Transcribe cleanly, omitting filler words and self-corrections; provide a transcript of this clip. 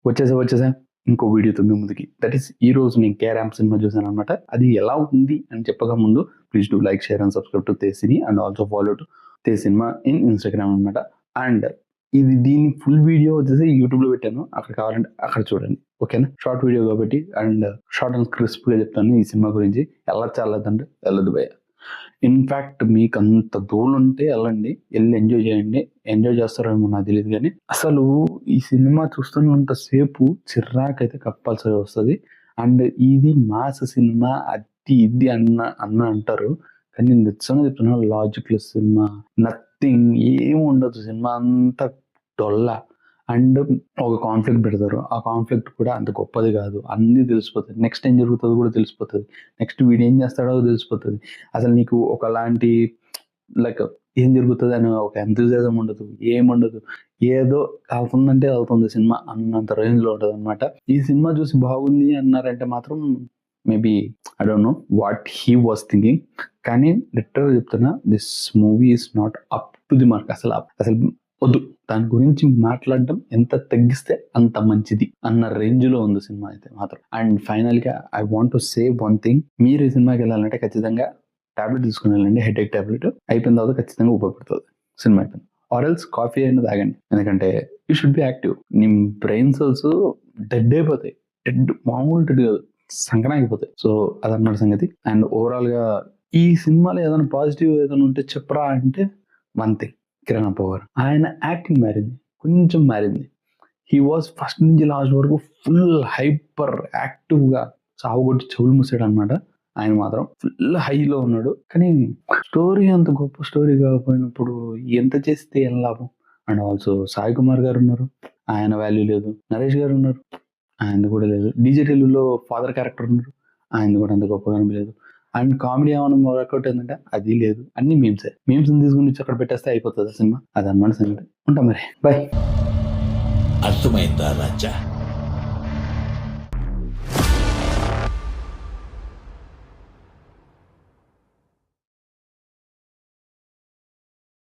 వచ్చేసా ఇంకో వీడియోతో మీ ముందుకి. దట్ ఈస్ ఈ రోజు నేను కేరామ్ సినిమా చూసాను అనమాట. అది ఎలా ఉంది అని చెప్పగా ముందు please do like, share and subscribe to తేసిని అండ్ ఆల్సో ఫాలో టు తే సినిమా ఇన్ ఇన్స్టాగ్రామ్ అనమాట. అండ్ దీని ఫుల్ వీడియో వచ్చేసి యూట్యూబ్ లో పెట్టాను, అక్కడ కావాలంటే అక్కడ చూడండి. ఓకేనా, షార్ట్ వీడియో కాబట్టి అండ్ షార్ట్ అండ్ క్రిస్ప్ గా చెప్తాను ఈ సినిమా గురించి. వెళ్ళొద్దంటే వెళ్ళదు భయ్య. ఇన్ఫాక్ట్ మీకు అంత దూరం ఉంటే వెళ్ళండి, వెళ్ళి ఎంజాయ్ చేయండి. ఎంజాయ్ చేస్తారేమో నాకు తెలియదు, కానీ అసలు ఈ సినిమా చూస్తున్నంతసేపు చిర్రాకైతే కప్పాల్సి వస్తుంది. అండ్ ఇది మాస్ సినిమా అది ఇది అన్న అంటారు, కానీ నేను నిజంగా చెప్తున్నా లాజిక్లెస్ సినిమా, నథింగ్, ఏం ఉండదు సినిమా అంతా డొల్లా. అండ్ ఒక కాన్ఫ్లిక్ట్ పెడతారు, ఆ కాన్ఫ్లిక్ట్ కూడా అంత గొప్పది కాదు, అన్నీ తెలిసిపోతుంది. నెక్స్ట్ ఏం జరుగుతుందో కూడా తెలిసిపోతుంది, నెక్స్ట్ వీడు ఏం చేస్తాడో తెలిసిపోతుంది. అసలు నీకు ఒకలాంటి లైక్ ఏం జరుగుతుంది అని ఒక ఎంతూజియాజం ఉండదు, ఏముండదు. ఏదో కాకుందంటే వెళ్తుంది సినిమా అన్నంత రేంజ్ లో ఉంటుంది అనమాట. ఈ సినిమా చూసి బాగుంది అన్నారంటే మాత్రం maybe I don't know what he was thinking, కానీ లిటరల్ చెప్తున్నా this movie is not up to the mark. అసలు వద్దు, దాని గురించి మాట్లాడడం ఎంత తగ్గిస్తే అంత మంచిది అన్న రేంజ్ లో ఉంది సినిమా అయితే మాత్రం. అండ్ ఫైనల్ గా I want to say one thing, మీరు ఈ సినిమాకి వెళ్ళాలంటే ఖచ్చితంగా టాబ్లెట్ తీసుకుని వెళ్ళండి, హెడ్ ఏక్ టాబ్లెట్. అయిపోయిన తర్వాత ఖచ్చితంగా ఉపయోగపడుతుంది సినిమా అయిపోయింది. ఆర్ఎల్స్ కాఫీ అయినా తాగండి, ఎందుకంటే యూ షుడ్ బి యాక్టివ్. నీ బ్రెయిన్ సెల్స్ డెడ్ అయిపోతాయి, డెడ్ మామూలు డెడ్ కాదు, సంకనాగిపోతాయి. సో అదన్నమాట సంగతి. అండ్ ఓవరాల్ గా ఈ సినిమాలో ఏదైనా పాజిటివ్ ఏదైనా ఉంటే చెప్పరా అంటే వన్ థింగ్, కిరణ్ అప్పవర్ ఆయన యాక్టింగ్ మారింది, కొంచెం మారింది. హీ వాజ్ ఫస్ట్ నుంచి లాస్ట్ వరకు ఫుల్ హైపర్ యాక్టివ్ గా సాగుకొట్టి చెవులు మూసాడు అనమాట. ఆయన మాత్రం ఫుల్ హైలో ఉన్నాడు. కానీ స్టోరీ అంత గొప్ప స్టోరీ కాకపోయినప్పుడు ఎంత చేస్తే ఏం లాభం. అండ్ ఆల్సో సాయి కుమార్ గారు ఉన్నారు, ఆయన వాల్యూ లేదు. నరేష్ గారు ఉన్నారు, ఆయనది కూడా లేదు. డీజే టిల్లులో ఫాదర్ క్యారెక్టర్ ఉన్నారు, ఆయనది కూడా అంత గొప్పగా అనిపించలేదు. అండ్ కామెడీ ఏమైనా వర్కౌట్ ఏంటంటే అది లేదు, అన్ని మీమ్స్ తీసుకుని వచ్చి అక్కడ పెట్టేస్తే అయిపోతుంది సినిమా. అది అన్నమాట సంగతి. ఉంటాం మరి, బాయ్. అర్థమైందా రాజా?